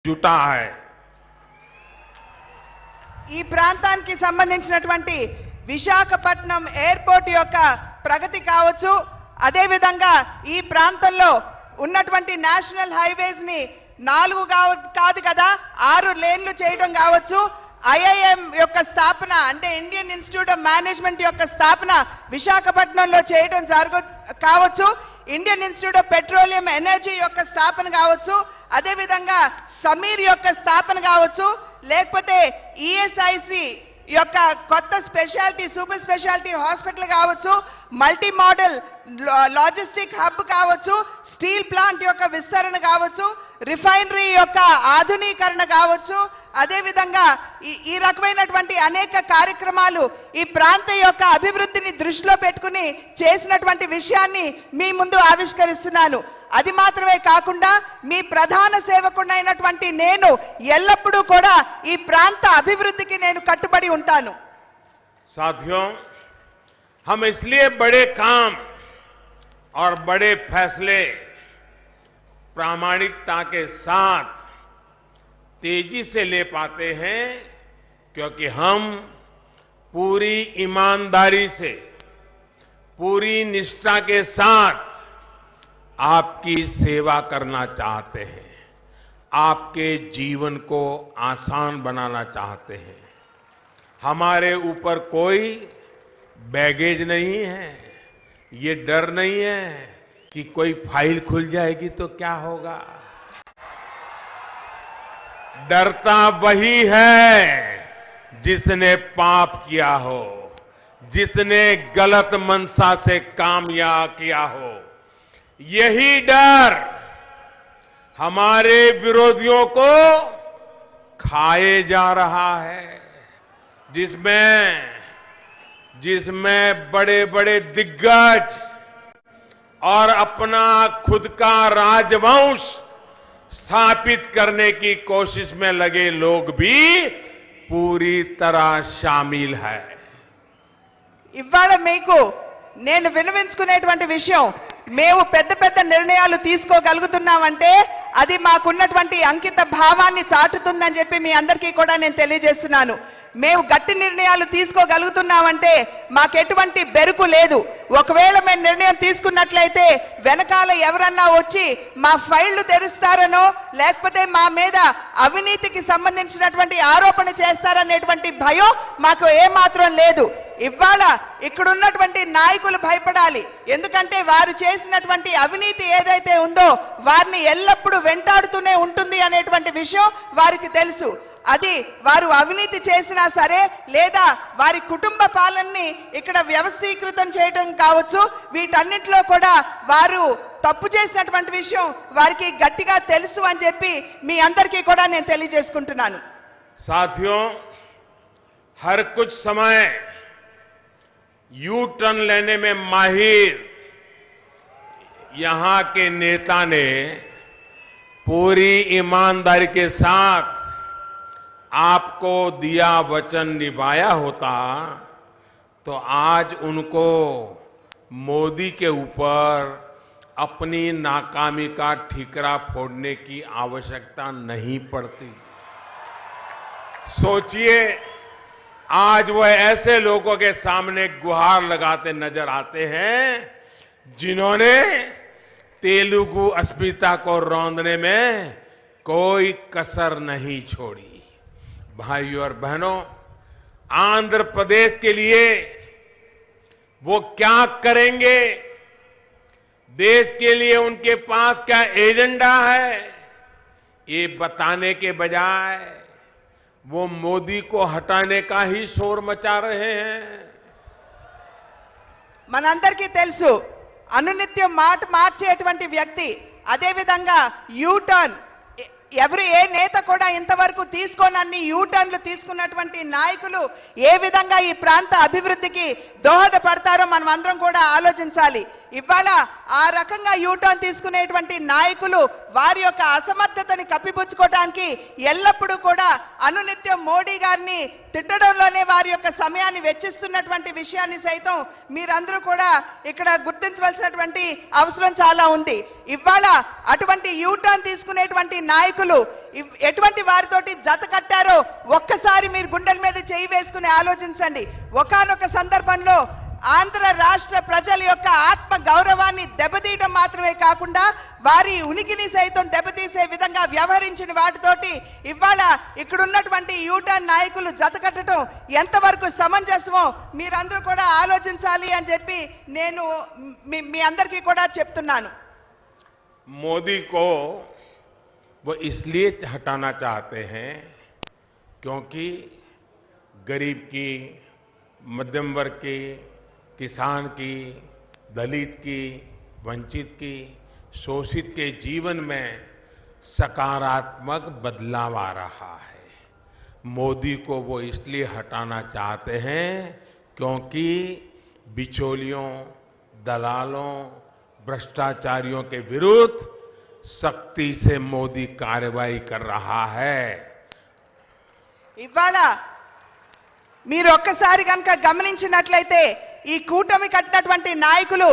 जुटा है। ఈ ప్రాంతానికి సంబంధించినటువంటి విశాఖపట్నం ఎయిర్పోర్ట్ యొక్క ప్రగతి కావచ్చు, అదే విధంగా ఈ ప్రాంతంలో ఉన్నటువంటి నేషనల్ హైవేస్ ని 4 కాదు కదా 6 లేన్లు చేయడం కావచ్చు, ఐఐఎం యొక్క స్థాపన అంటే ఇండియన్ ఇన్స్టిట్యూట్ ఆఫ్ మేనేజ్మెంట్ యొక్క స్థాపన విశాఖపట్నంలో చేయడం కావచ్చు, Indian institute of petroleum energy యొక్క స్థాపన కావచ్చు, అదే విధంగా సమీర్ యొక్క స్థాపన కావచ్చు, లేకపోతే ఈఎస్ఐసి యొక్క కొత్త స్పెషాలిటీ సూపర్ స్పెషాలిటీ హాస్పిటల్ కావచ్చు, మల్టీ మోడల్ లాజిస్టిక్ హబ్ కావచ్చు, స్టీల్ ప్లాంట్ యొక్క విస్తరణ కావచ్చు, రిఫైనరీ యొక్క ఆధునీకరణ కావచ్చు, అదే విధంగా ఈ రకమైనటువంటి అనేక కార్యక్రమాలు ఈ ప్రాంతం యొక్క అభివృద్ధిని దృష్టిలో పెట్టుకుని చేసినటువంటి విషయాన్ని మీ ముందు ఆవిష్కరిస్తున్నాను. అది మాత్రమే కాకుండా మీ ప్రధాన సేవకుడైనటువంటి నేను ఎల్లప్పుడూ కూడా ఈ ప్రాంత అభివృద్ధికి నేను కట్టుబడి ఉంటాను. साथियों, हम इसलिए बड़े काम और बड़े फैसले प्रामाणिकता के साथ तेजी से ले पाते हैं क्योंकि हम पूरी ईमानदारी से, पूरी निष्ठा के साथ आपकी सेवा करना चाहते हैं, आपके जीवन को आसान बनाना चाहते हैं। हमारे ऊपर कोई बैगेज नहीं है, ये डर नहीं है कि कोई फाइल खुल जाएगी तो क्या होगा। डरता वही है जिसने पाप किया हो, जिसने गलत मनसा से काम किया हो। यही डर हमारे विरोधियों को खाए जा रहा है, जिसमें बड़े बड़े दिग्गज और अपना खुद का राजवंश स्थापित करने की कोशिश में लगे लोग भी पूरी तरह शामिल है। ఇవాళ మీకు నేను వినవించుకునేటువంటి విషయం, మేము పెద్ద పెద్ద నిర్ణయాలు తీసుకోగలుగుతున్నామంటే అది మాకున్నటువంటి అంకిత భావాన్ని చాటుతుందని చెప్పి మీ అందరికీ కూడా నేను తెలియజేస్తున్నాను. మేము గట్టి నిర్ణయాలు తీసుకోగలుగుతున్నామంటే మాకెటువంటి బెరుకు లేదు. ఒకవేళ మేము నిర్ణయం తీసుకున్నట్లయితే వెనకాల ఎవరన్నా వచ్చి మా ఫైళ్లు తెరుస్తారనో లేకపోతే మా మీద అవినీతికి సంబంధించినటువంటి ఆరోపణ చేస్తారనేటువంటి భయం మాకు ఏమాత్రం లేదు. ఇవాళ ఇక్కడ ఉన్నటువంటి నాయకులు భయపడాలి, ఎందుకంటే వారు చేసినటువంటి అవినీతి ఏదైతే ఉందో వారిని ఎల్లప్పుడూ వెంటాడుతూనే ఉంటుంది అనేటువంటి విషయం వారికి తెలుసు. అది వారు అవినీతి చేసినా సరే లేదా వారి కుటుంబ పాలనని ఇక్కడ వ్యవస్థీకృతం చేయడం కావచ్చు, వీటన్నిటిలో కూడా వారు తప్పు చేసినటువంటి విషయం వారికి గట్టిగా తెలుసు అని చెప్పి మీ అందరికీ కూడా నేను తెలియజేసుకుంటున్నాను. साथियों, हर कुछ समय यू टर्न लेने में माहिर यहां के नेता ने पूरी ईमानदारी के साथ आपको दिया वचन निभाया होता तो आज उनको मोदी के ऊपर अपनी नाकामी का ठीकरा फोड़ने की आवश्यकता नहीं पड़ती। सोचिए, आज वह ऐसे लोगों के सामने गुहार लगाते नजर आते हैं जिन्होंने तेलुगु अस्मिता को रौंदने में कोई कसर नहीं छोड़ी। भाइयों और बहनों, आंध्र प्रदेश के लिए वो क्या करेंगे, देश के लिए उनके पास क्या एजेंडा है, ये बताने के बजाय वो मोदी को हटाने का ही शोर मचा रहे हैं। మనందరికీ తెలుసు అనునిత్యం మాట మార్చేటువంటి వ్యక్తి, అదే విధంగా యూటర్న్ ఎవరు ఏ నేత కూడా ఇంతవరకు తీసుకోనన్ని యూటర్న్లు తీసుకున్నటువంటి నాయకులు ఏ విధంగా ఈ ప్రాంత అభివృద్ధికి దోహదపడతారో మనం అందరం కూడా ఆలోచించాలి. ఇవాళ ఆ రకంగా యూటర్న్ తీసుకునేటువంటి నాయకులు వారి యొక్క అసమర్థతని కప్పిపుచ్చుకోవడానికి ఎల్లప్పుడూ కూడా అనునిత్యం మోడీ గారిని తిట్టడంలోనే వారి యొక్క సమయాన్ని వెచ్చిస్తున్నటువంటి విషయాన్ని సైతం మీరందరూ కూడా ఇక్కడ గుర్తించవలసినటువంటి అవసరం చాలా ఉంది. ఇవాళ అటువంటి యూటర్న్ తీసుకునేటువంటి నాయకులు ఎటువంటి వారితోటి జత కట్టారో ఒక్కసారి మీరు గుండెల మీద చేయి వేసుకుని ఆలోచించండి. ఒకానొక సందర్భంలో ఆంధ్ర రాష్ట్ర ప్రజల యొక్క ఆత్మ గౌరవాన్ని దెబ్బతీయడం మాత్రమే కాకుండా వారి ఉనికిని సైతం దెబ్బతీసే విధంగా వ్యవహరించిన వాటితోటి ఇవాళ ఇక్కడ ఉన్నటువంటి యూటర్న్ నాయకులు జతకట్టడం ఎంతవరకు సమంజసమో మీరందరూ కూడా ఆలోచించాలి అని చెప్పి నేను మీ అందరికీ కూడా చెప్తున్నాను. मोदी को वो इसलिए हटाना चाहते हैं क्योंकि गरीब की, मध्यम वर्ग की, किसान की, दलित की, वंचित की, शोषित के जीवन में सकारात्मक बदलाव आ रहा है. मोदी को वो इसलिए हटाना चाहते हैं क्योंकि बिचौलियों, दलालों, भ्रष्टाचारियों के विरुद्ध सख्ती से मोदी कार्रवाई कर रहा है. ఇవాళ మీరు ఒక్కసారి కనుక గమనించినట్లయితే ఈ కూటమి కట్టినటువంటి నాయకులు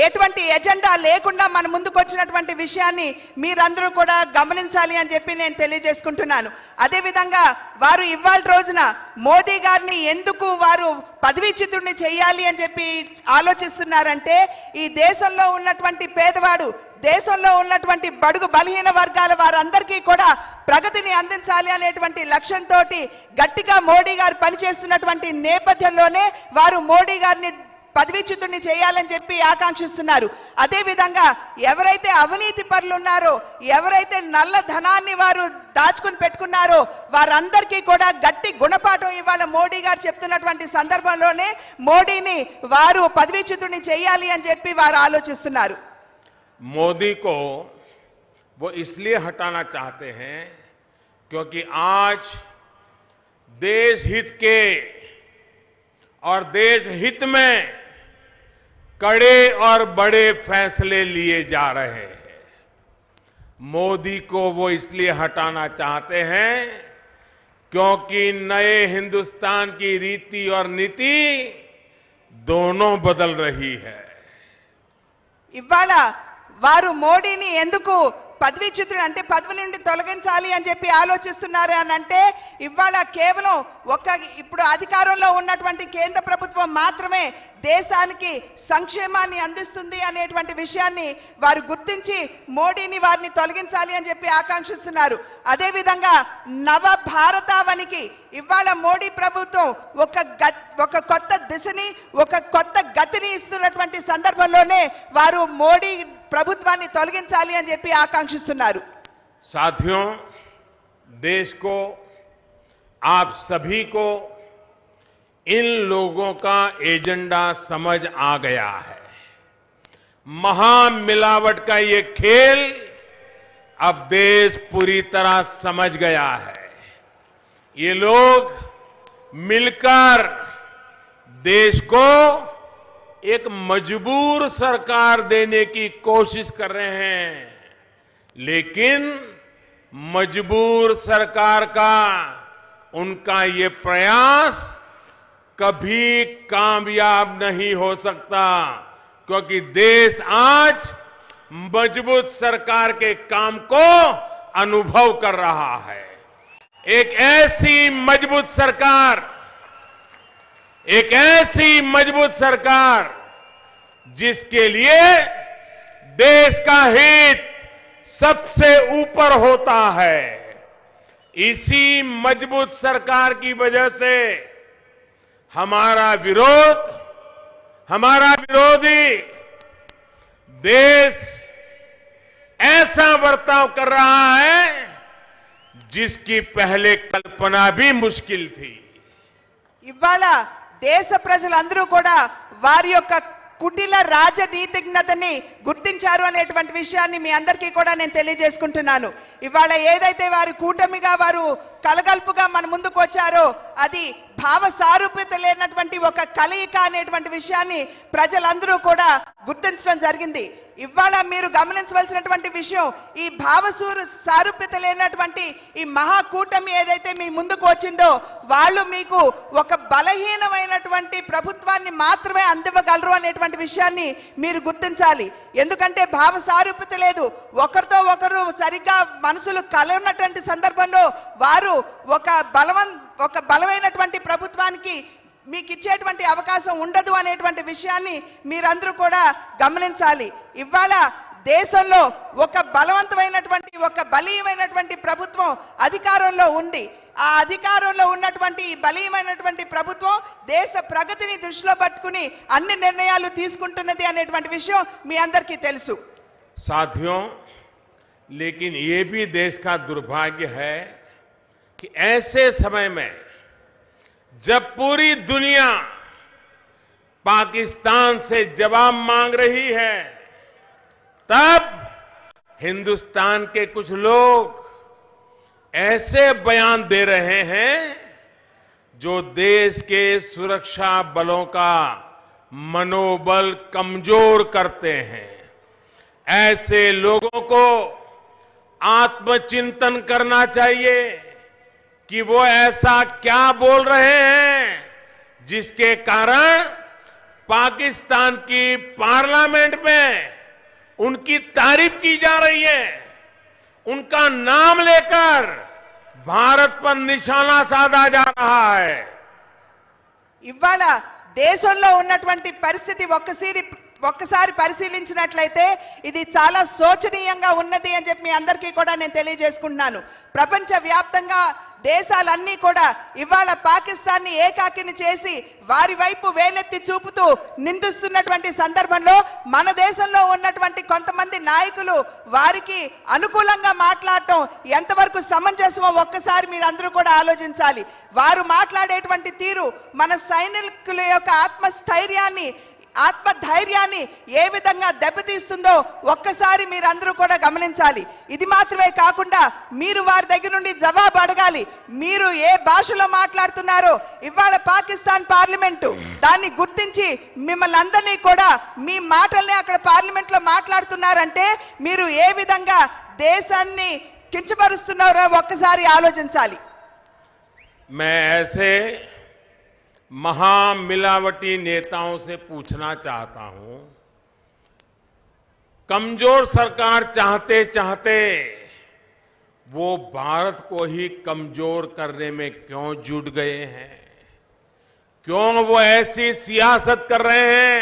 ఎటువంటి ఎజెండా లేకుండా మన ముందుకు వచ్చినటువంటి విషయాన్ని మీరందరూ కూడా గమనించాలి అని చెప్పి నేను తెలియజేసుకుంటున్నాను. అదేవిధంగా వారు ఇవాళ రోజున మోదీ గారిని ఎందుకు వారు పదవీచ్యుతుడిని చేయాలి అని చెప్పి ఆలోచిస్తున్నారంటే ఈ దేశంలో ఉన్నటువంటి పేదవాడు, దేశంలో ఉన్నటువంటి బడుగు బలహీన వర్గాల వారందరికీ కూడా ప్రగతిని అందించాలి అనేటువంటి లక్ష్యంతో గట్టిగా మోడీ గారు పనిచేస్తున్నటువంటి నేపథ్యంలోనే వారు మోడీ గారిని పదవీచ్యుతుడిని చేయాలని చెప్పి ఆకాంక్షిస్తున్నారు. అదేవిధంగా ఎవరైతే అవినీతి పరులు ఉన్నారో, ఎవరైతే నల్ల ధనాన్ని వారు దాచుకుని పెట్టుకున్నారో వారందరికీ కూడా గట్టి గుణపాఠం ఇవాళ మోడీ గారు చెప్తున్నటువంటి సందర్భంలోనే మోడీని వారు పదవీచ్యుతుడిని చేయాలి అని చెప్పి వారు ఆలోచిస్తున్నారు. मोदी को वो इसलिए हटाना चाहते हैं क्योंकि आज देश हित के और देश हित में कड़े और बड़े फैसले लिए जा रहे हैं. मोदी को वो इसलिए हटाना चाहते हैं क्योंकि नए हिंदुस्तान की रीति और नीति दोनों बदल रही है. ఇవాళ వారు మోడీని ఎందుకు పదవీచ్యుతుడు అంటే పదవి నుండి తొలగించాలి అని చెప్పి ఆలోచిస్తున్నారు అని అంటే ఇవాళ కేవలం ఇప్పుడు అధికారంలో ఉన్నటువంటి కేంద్ర ప్రభుత్వం మాత్రమే దేశానికి సంక్షేమాన్ని అందిస్తుంది అనేటువంటి విషయాన్ని వారు గుర్తించి మోడీని వారిని తొలగించాలి అని చెప్పి ఆకాంక్షిస్తున్నారు. అదేవిధంగా నవ భారతావనికి ఇవాళ మోడీ ప్రభుత్వం ఒక కొత్త దిశని, ఒక కొత్త గతిని ఇస్తున్నటువంటి సందర్భంలోనే వారు మోడీ ప్రభుత్వాన్ని తొలగించాలి అని చెప్పి ఆకాంక్షిస్తున్నారు. साथियों, देश को, आप सभी को इन लोगों का एजेंडा समझ आ गया है. महामिलावट का ये खेल अब देश पूरी तरह समझ गया है. ये लोग मिलकर देश को एक मजबूर सरकार देने की कोशिश कर रहे हैं, लेकिन मजबूर सरकार का उनका ये प्रयास कभी कामयाब नहीं हो सकता क्योंकि देश आज मजबूत सरकार के काम को अनुभव कर रहा है. एक ऐसी मजबूत सरकार जिसके लिए देश का हित सबसे ऊपर होता है. इसी मजबूत सरकार की वजह से हमारा विरोधी देश ऐसा बर्ताव कर रहा है जिसकी पहले कल्पना भी मुश्किल थी. ఇవాళ దేశ ప్రజలందరూ కూడా వారి యొక్క కుటిల రాజనీతిజ్ఞతని గుర్తించారు అనేటువంటి విషయాన్ని మీ అందరికీ కూడా నేను తెలియజేసుకుంటున్నాను. ఇవాళ ఏదైతే వారు కూటమిగా వారు కలగల్పుగా మన ముందుకు వచ్చారో అది భావ సారూప్యత లేనటువంటి ఒక కలయిక అనేటువంటి విషయాన్ని ప్రజలందరూ కూడా గుర్తించడం జరిగింది. ఇవాళ మీరు గమనించవలసినటువంటి విషయం, ఈ సారూప్యత లేనటువంటి ఈ మహాకూటమి ఏదైతే మీ ముందుకు వచ్చిందో వాళ్ళు మీకు ఒక బలహీనమైనటువంటి ప్రభుత్వాన్ని మాత్రమే అందివ్వగలరు అనేటువంటి విషయాన్ని మీరు గుర్తించాలి. ఎందుకంటే భావ సారూప్యత లేదు, ఒకరితో ఒకరు సరిగ్గా మనసులు కలవనటువంటి సందర్భంలో వారు ఒక బలమైనటువంటి ప్రభుత్వానికి మీకు ఇచ్చేటువంటి అవకాశం ఉండదు అనేటువంటి విషయాన్ని మీరందరూ కూడా గమనించాలి. ఇవాళ దేశంలో ఒక బలవంతమైనటువంటి ఒక బలీయమైనటువంటి ప్రభుత్వం అధికారంలో ఉంది. ఆ అధికారంలో ఉన్నటువంటి బలీయమైనటువంటి ప్రభుత్వం దేశ ప్రగతిని దృష్టిలో పట్టుకుని అన్ని నిర్ణయాలు తీసుకుంటున్నది అనేటువంటి విషయం మీ అందరికీ తెలుసు. साथियों, लेकिन ये भी देश का दुर्भाग्य है कि ऐसे समय में जब पूरी दुनिया पाकिस्तान से जवाब मांग रही है, तब हिंदुस्तान के कुछ लोग ऐसे बयान दे रहे हैं जो देश के सुरक्षा बलों का मनोबल कमजोर करते हैं। ऐसे लोगों को आत्मचिंतन करना चाहिए कि वो ऐसा क्या बोल रहे हैं जिसके कारण पाकिस्तान की पार्लियामेंट में उनकी तारीफ की जा रही है, उनका नाम लेकर भारत पर निशाना साधा जा रहा है। ఇవాళ దేశంలో ఉన్నటువంటి పరిస్థితి ఒక్కసారి పరిశీలించినట్లయితే ఇది చాలా శోచనీయంగా ఉన్నది అని చెప్పి మీ అందరికీ కూడా నేను తెలియజేసుకుంటున్నాను. ప్రపంచ వ్యాప్తంగా దేశాలన్నీ కూడా ఇవాళ పాకిస్తాన్ని ఏకాకిని చేసి వారి వైపు వేలెత్తి చూపుతూ నిందిస్తున్నటువంటి సందర్భంలో మన దేశంలో ఉన్నటువంటి కొంతమంది నాయకులు వారికి అనుకూలంగా మాట్లాడటం ఎంతవరకు సమంజసమో ఒక్కసారి మీరు అందరూ కూడా ఆలోచించాలి. వారు మాట్లాడేటువంటి తీరు మన సైనికుల యొక్క ఆత్మధైర్యాన్ని ఏ విధంగా దెబ్బతీస్తుందో ఒక్కసారి మీరందరూ కూడా గమనించాలి. ఇది మాత్రమే కాకుండా మీరు వారి దగ్గర నుండి జవాబు అడగాలి. మీరు ఏ భాషలో మాట్లాడుతున్నారో ఇవాళ పాకిస్తాన్ పార్లమెంటు దాన్ని గుర్తించి మిమ్మల్ని అందరినీ కూడా మీ మాటల్ని అక్కడ పార్లమెంట్ లో మాట్లాడుతున్నారంటే మీరు ఏ విధంగా దేశాన్ని కించపరుస్తున్నారో ఒక్కసారి ఆలోచించాలి. मैं ऐसे महामिलावटी नेताओं से पूछना चाहता हूं, कमजोर सरकार चाहते चाहते वो भारत को ही कमजोर करने में क्यों जुट गए हैं? क्यों वो ऐसी सियासत कर रहे हैं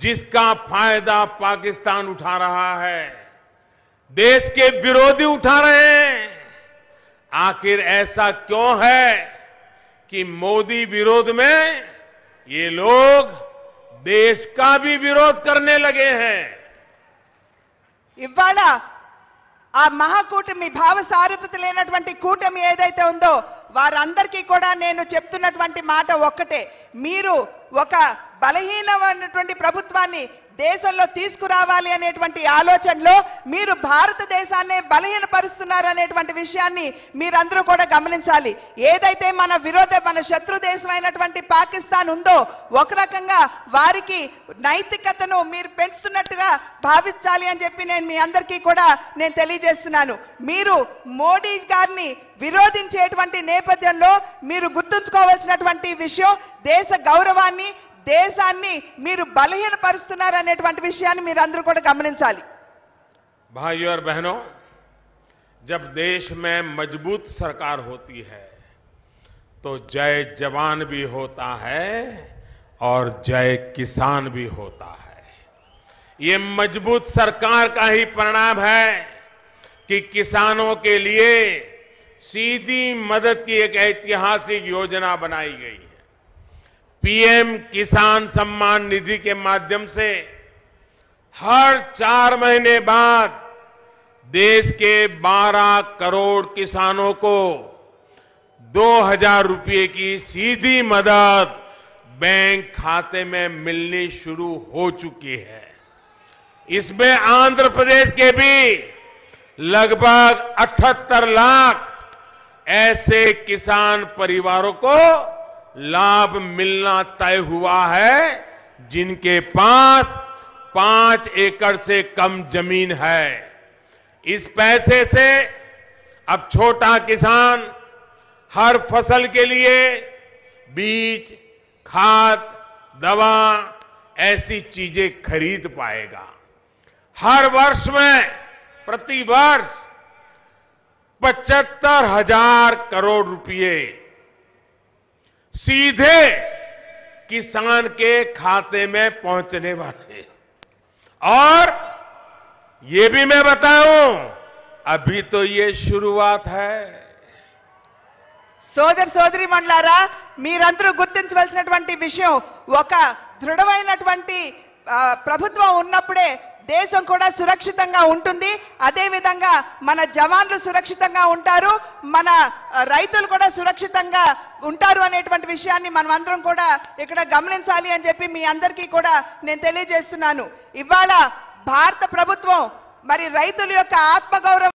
जिसका फायदा पाकिस्तान उठा रहा है, देश के विरोधी उठा रहे हैं? आखिर ऐसा क्यों है कि मोदी विरोध में ये लोग देश का भी विरोध करने लगे हैं? ఇవాళ ఆ మహాకూటమి భావ సారూప్యత లేనటువంటి కూటమి ఏదైతే ఉందో వారందరికీ కూడా నేను చెప్తున్నటువంటి మాట ఒక్కటే, మీరు ఒక బలహీనమైనటువంటి ప్రభుత్వాన్ని దేశంలో తీసుకురావాలి అనేటువంటి ఆలోచనలో మీరు భారతదేశాన్ని బలహీనపరుస్తున్నారు అనేటువంటి విషయాన్ని మీరందరూ కూడా గమనించాలి. ఏదైతే మన శత్రు దేశమైనటువంటి పాకిస్తాన్ ఉందో ఒక రకంగా వారికి నైతికతను మీరు పెంచుతున్నట్టుగా భావించాలి అని చెప్పి నేను మీ అందరికీ కూడా నేను తెలియజేస్తున్నాను. మీరు మోడీ గారిని విరోధించేటువంటి నేపథ్యంలో మీరు గుర్తుంచుకోవాల్సినటువంటి విషయం దేశ గౌరవాన్ని దేశాన్ని మీరు బలహీనపరుస్తున్నారు అనేటువంటి విషయాన్ని మీరు అందరూ కూడా గమనించాలి. भाइयों और बहनों, जब देश में मजबूत सरकार होती है तो जय जवान भी होता है और जय किसान भी होता है। ये मजबूत सरकार का ही परिणाम है कि किसानों के लिए सीधी मदद की एक ऐतिहासिक योजना बनाई गई है। पीएम किसान सम्मान निधि के माध्यम से हर 4 महीने बाद देश के 12 करोड़ किसानों को 2000 रुपये की सीधी मदद बैंक खाते में मिलनी शुरू हो चुकी है। इसमें आंध्र प्रदेश के भी लगभग 78 लाख ऐसे किसान परिवारों को लाभ मिलना तय हुआ है जिनके पास 5 एकड़ से कम जमीन है। इस पैसे से अब छोटा किसान हर फसल के लिए बीज, खाद, दवा ऐसी चीजें खरीद पाएगा। हर वर्ष में प्रति वर्ष 75,000 करोड़ रुपए सीधे किसान के खाते में पहुंचने वाले। और ये भी मैं बताऊं, अभी तो ये शुरुआत है। సోదర సోదరి మండలారా, మీరందరూ గుర్తించవలసినటువంటి విషయం, ఒక దృఢమైనటువంటి ప్రభుత్వం ఉన్నప్పుడే దేశం కూడా సురక్షితంగా ఉంటుంది. అదే విధంగా మన జవాన్లు సురక్షితంగా ఉంటారు, మన రైతులు కూడా సురక్షితంగా ఉంటారు అనేటువంటి విషయాన్ని మనం అందరం కూడా ఇక్కడ గమనించాలి అని చెప్పి మీ అందరికీ కూడా నేను తెలియజేస్తున్నాను. ఇవాళ భారత ప్రభుత్వం మరి రైతుల యొక్క ఆత్మగౌరవం